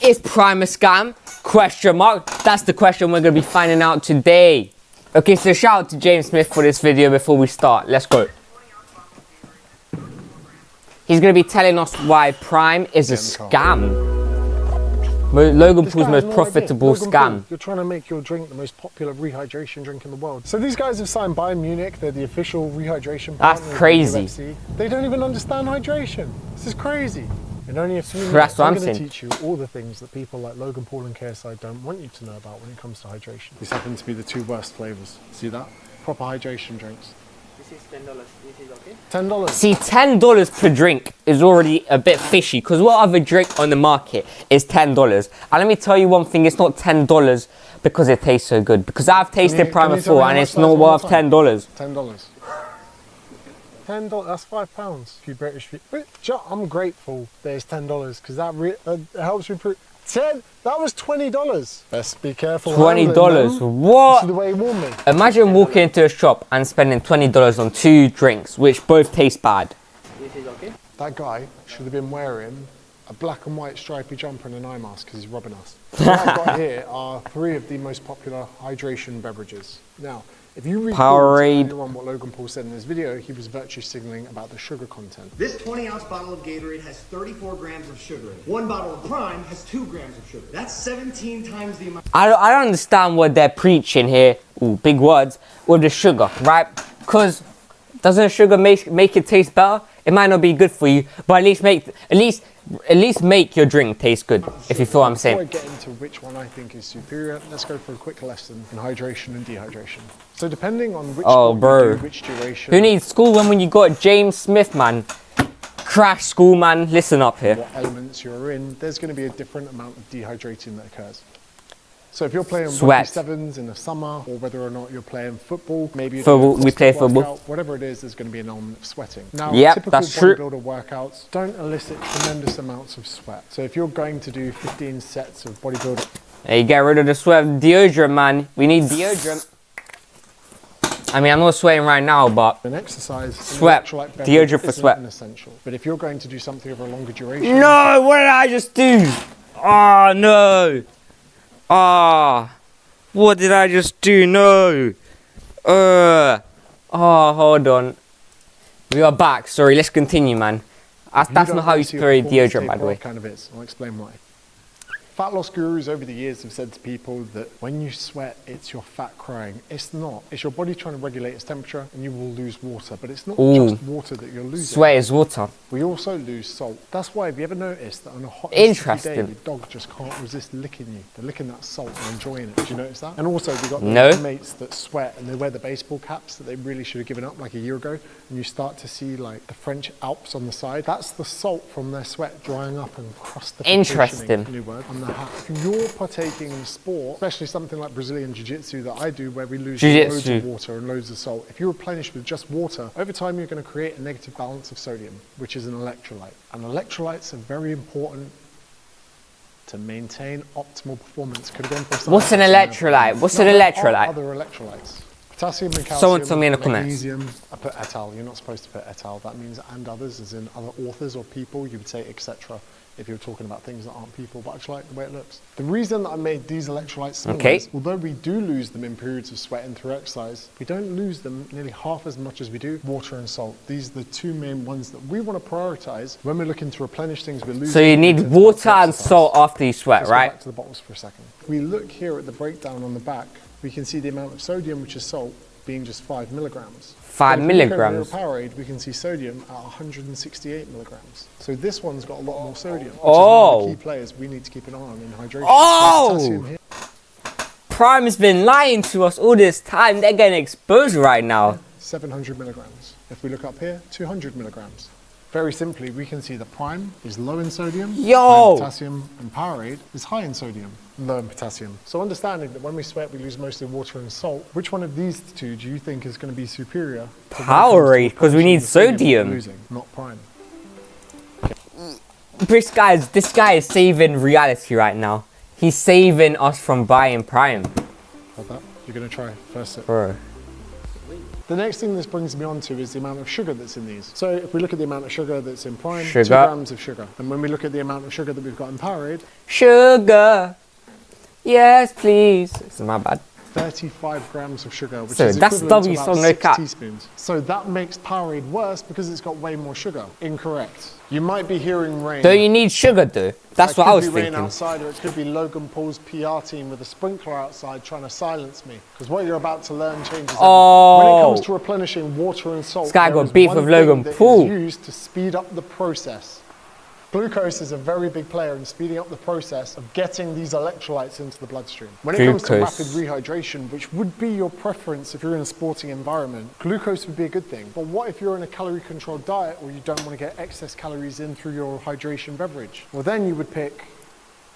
Is Prime a scam? Question mark. That's the question we're going to be finding out today. Okay, so shout out to James Smith for this video before we start. Let's go. He's going to be telling us why Prime is a scam. Logan Paul's most profitable scam. You're trying to make your drink the most popular rehydration drink in the world. So these guys have signed Bayern Munich. They're the official rehydration partner. That's crazy. Of the UFC. They don't even understand hydration. This is crazy. In only a few minutes, That's what I'm I'm going to saying. teach you all the things that people like Logan Paul and KSI don't want you to know about when it comes to hydration. These happen to be the two worst flavors. See that? Proper hydration drinks. This is $10. This is okay? $10. See, $10 per drink is already a bit fishy because what other drink on the market is $10? And let me tell you one thing, it's not $10 because it tastes so good. Because I've tasted Prime before and it's not worth $10. $10. $10, that's £5. If you British, I'm grateful that it's $10 because that helps me prove. That was $20. Best be careful. $20. What? See the way he warned me. Imagine walking into a shop and spending $20 on 2 drinks, which both taste bad. This is okay? That guy should have been wearing a black and white stripy jumper and an eye mask because he's robbing us. What I've got here are 3 of the most popular hydration beverages. Now, if you read Powerade. on what Logan Paul said in this video, he was virtue signaling about the sugar content. This 20-ounce bottle of Gatorade has 34 grams of sugar in it. One bottle of Prime has 2 grams of sugar. That's 17 times the amount. I don't understand what they're preaching here. Ooh, big words. With the sugar, right? Because doesn't sugar make it taste better? It might not be good for you, but at least make your drink taste good, if you feel what I'm saying. Before I get into which one I think is superior, let's go for a quick lesson in hydration and dehydration. So depending on which bro. which duration, Who needs school when you got James Smith, man? Crash school, man. Listen up here. what elements you're in, there's going to be a different amount of dehydrating that occurs. So if you're playing Sweat. sevens in the summer, or whether or not you're playing football, maybe you're Football, doing a we play CrossFit football. workout, whatever it is, there's going to be an element of sweating. Now, Yep, typical that's true. bodybuilder workouts don't elicit tremendous amounts of sweat. So if you're going to do 15 sets of bodybuilding, Hey, get rid of the sweat. Deodorant, man. We need deodorant. I mean, I'm not sweating right now, but an exercise, Sweat. Deodorant for sweat. An essential. But if you're going to do something over a longer duration, no, what did I just do? Oh, no. Ah. What did I just do? No. Oh, hold on. We are back. Sorry, let's continue, man. That's not how you spray deodorant, by the way. Kind of is. I'll explain why. Fat loss gurus over the years have said to people that when you sweat, it's your fat crying. It's not. It's your body trying to regulate its temperature and you will lose water. But it's not just water that you're losing. Sweat is water. We also lose salt. That's why, have you ever noticed that on a hot Interesting. day, the dog just can't resist licking you? They're licking that salt and enjoying it. Did you notice that? And also, we've got No. those mates that sweat and they wear the baseball caps that they really should have given up like a year ago. And you start to see like the French Alps on the side. That's the salt from their sweat drying up and crustifying. Interesting. New word on the hat. If you're partaking in sport, especially something like Brazilian Jiu-Jitsu that I do, where we lose loads of water and loads of salt, if you replenish with just water, over time you're going to create a negative balance of sodium, which is an electrolyte. And electrolytes are very important to maintain optimal performance. Could have gone for What's an electrolyte? What's an electrolyte? Other electrolytes. Potassium and calcium. Someone tell me in the comments. Magnesium. I put et al. You're not supposed to put et al. That means and others, as in other authors or people. You would say etc. if you're talking about things that aren't people, but I just like the way it looks. The reason that I made these electrolytes similar is, although we do lose them in periods of sweat and through exercise, we don't lose them nearly half as much as we do water and salt. These are the 2 main ones that we want to prioritize when we're looking to replenish things we're losing. So you need water and salt after you sweat, Let's right? go back to the bottles for a second. If we look here at the breakdown on the back, we can see the amount of sodium, which is salt, being just 5 milligrams. 5 But if we look over milligrams. here at Powerade, we can see sodium at 168 milligrams. So this one's got a lot more sodium. Which Oh. is one of the key players we need to keep an eye on in hydration. Oh! Potassium here. Prime has been lying to us all this time. They're getting exposed right now. 700 milligrams. If we look up here, 200 milligrams. Very simply, we can see that Prime is low in sodium, Yo! high in potassium, and Powerade is high in sodium, low in potassium. So understanding that when we sweat, we lose mostly water and salt, which one of these two do you think is going to be superior? to when it comes to Powerade, 'cause we need the sodium sodium. we're losing, not Prime. This guy is saving reality right now. He's saving us from buying Prime. Hold that. You're going to try first sip. Bro. The next thing this brings me on to is the amount of sugar that's in these. So if we look at the amount of sugar that's in Prime, Sugar. 2 grams of sugar. And when we look at the amount of sugar that we've got in Powerade, Sugar. Yes, please. It's my bad. 35 grams of sugar, which So is that's equivalent to W about song, no 6 cap. teaspoons. So that makes Powerade worse because it's got way more sugar. Incorrect. You might be hearing rain. Don't you need sugar though? That's what I was It could be rain thinking. outside, or it could be Logan Paul's PR team with a sprinkler outside trying to silence me. Because what you're about to learn changes everything. When it comes to replenishing water and salt, This guy there got is beef one with thing Logan that is Paul. used to speed up the process. Glucose is a very big player in speeding up the process of getting these electrolytes into the bloodstream. When it comes to Glucose. rapid rehydration, which would be your preference if you're in a sporting environment, glucose would be a good thing. But what if you're in a calorie-controlled diet or you don't want to get excess calories in through your hydration beverage? Well, then you would pick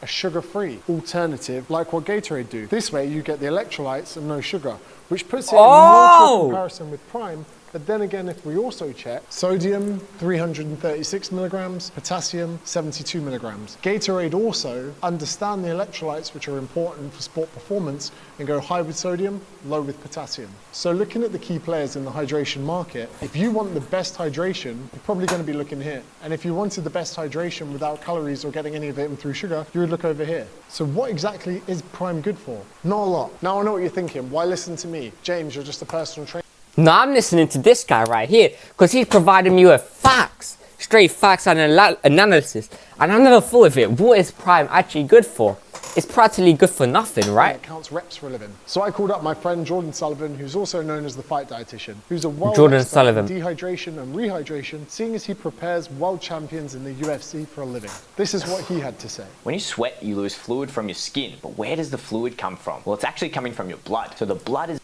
a sugar-free alternative like what Gatorade do. This way you get the electrolytes and no sugar, which puts it in more comparison with Prime. But then again, if we also check, sodium 336 milligrams, potassium 72 milligrams. Gatorade also understand the electrolytes which are important for sport performance and go high with sodium, low with potassium. So looking at the key players in the hydration market, if you want the best hydration, you're probably going to be looking here. And if you wanted the best hydration without calories or getting any of it in through sugar, you would look over here. So what exactly is Prime good for? Not a lot. Now I know what you're thinking. Why listen to me? James, you're just a personal trainer. No, I'm listening to this guy right here because he's providing me with facts, straight facts and analysis. And I never thought of it. What is Prime actually good for? It's practically good for nothing, right? It counts reps for a living. So I called up my friend Jordan Sullivan, who's also known as the Fight Dietitian, who's a world expert in dehydration and rehydration, seeing as he prepares world champions in the UFC for a living. This is what he had to say. When you sweat, you lose fluid from your skin. But where does the fluid come from? Well, it's actually coming from your blood. So the blood is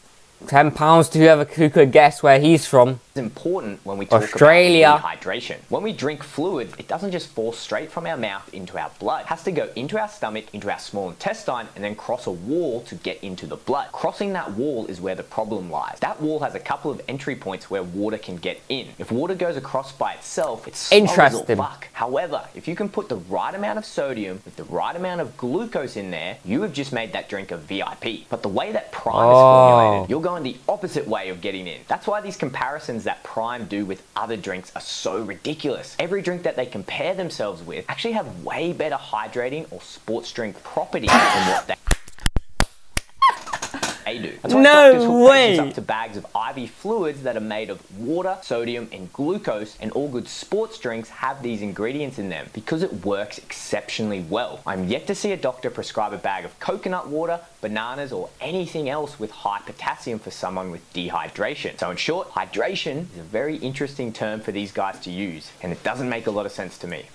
£10 to who could guess where he's from. important when we talk Australia. about dehydration. When we drink fluid, it doesn't just fall straight from our mouth into our blood. It has to go into our stomach, into our small intestine, and then cross a wall to get into the blood. Crossing that wall is where the problem lies. That wall has a couple of entry points where water can get in. If water goes across by itself, it's slow as all fuck. However, if you can put the right amount of sodium with the right amount of glucose in there, you have just made that drink a VIP. But the way that Prime is formulated, you're going the opposite way of getting in. That's why these comparisons that Prime do with other drinks are so ridiculous. Every drink that they compare themselves with actually have way better hydrating or sports drink properties than what they do. That's why doctors hook patients up to bags of IV fluids that are made of water, sodium, and glucose, and all good sports drinks have these ingredients in them because it works exceptionally well. I'm yet to see a doctor prescribe a bag of coconut water, bananas, or anything else with high potassium for someone with dehydration. So in short, hydration is a very interesting term for these guys to use, and it doesn't make a lot of sense to me.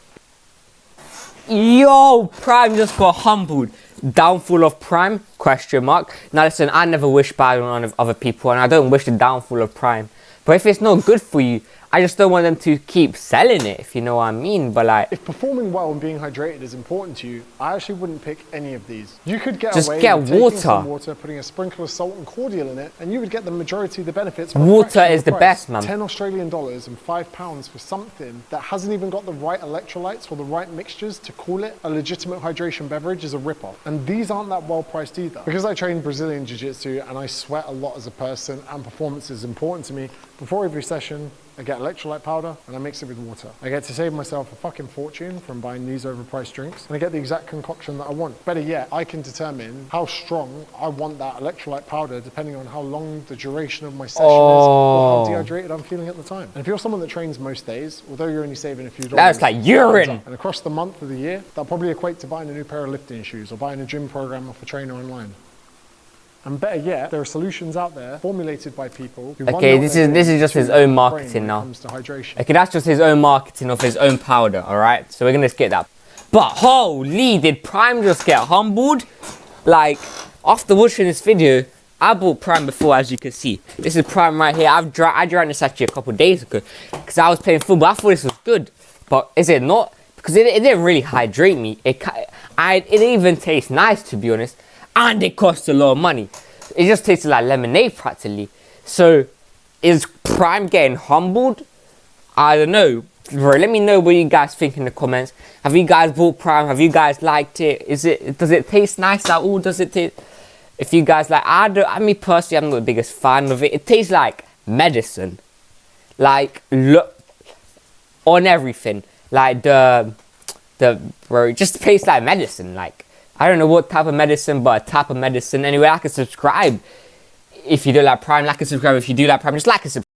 Yo, Prime just got humbled. Downfall of Prime? Question mark. Now listen, I never wish bad on other people, and I don't wish the downfall of Prime. But if it's not good for you, I just don't want them to keep selling it, if you know what I mean. But like, if performing well and being hydrated is important to you, I actually wouldn't pick any of these. You could get just away get with taking water. some water, putting a sprinkle of salt and cordial in it, and you would get the majority of the benefits. Water is the best, man. $10 Australian and £5 for something that hasn't even got the right electrolytes or the right mixtures to call it a legitimate hydration beverage is a rip-off. And these aren't that well priced either. Because I train Brazilian Jiu-Jitsu and I sweat a lot as a person and performance is important to me, before every session, I get electrolyte powder and I mix it with water. I get to save myself a fucking fortune from buying these overpriced drinks, and I get the exact concoction that I want. Better yet, I can determine how strong I want that electrolyte powder depending on how long the duration of my session is or how dehydrated I'm feeling at the time. And if you're someone that trains most days, although you're only saving a few dollars, that's like urine. And across the month of the year, that'll probably equate to buying a new pair of lifting shoes or buying a gym program off a trainer online. And better yet, there are solutions out there formulated by people who okay, this is just his own marketing now. Okay, that's just his own marketing of his own powder, alright? So we're gonna skip that. But holy, did Prime just get humbled? Like, after watching this video, I bought Prime before, as you can see. This is Prime right here. I drank this actually a couple of days ago because I was playing football. I thought this was good, but is it not? Because it didn't really hydrate me. It didn't even taste nice, to be honest. And it costs a lot of money. It just tasted like lemonade practically. So, is Prime getting humbled? I don't know. Bro, let me know what you guys think in the comments. Have you guys bought Prime? Have you guys liked it? Does it taste nice at all? Does it taste? If you guys like, I mean personally, I'm not the biggest fan of it. It tastes like medicine. Like, look on everything. Like bro, it just tastes like medicine. Like, I don't know what type of medicine, but a type of medicine. Anyway, like and subscribe if you do like Prime. Like and subscribe if you do like Prime. Just like and subscribe.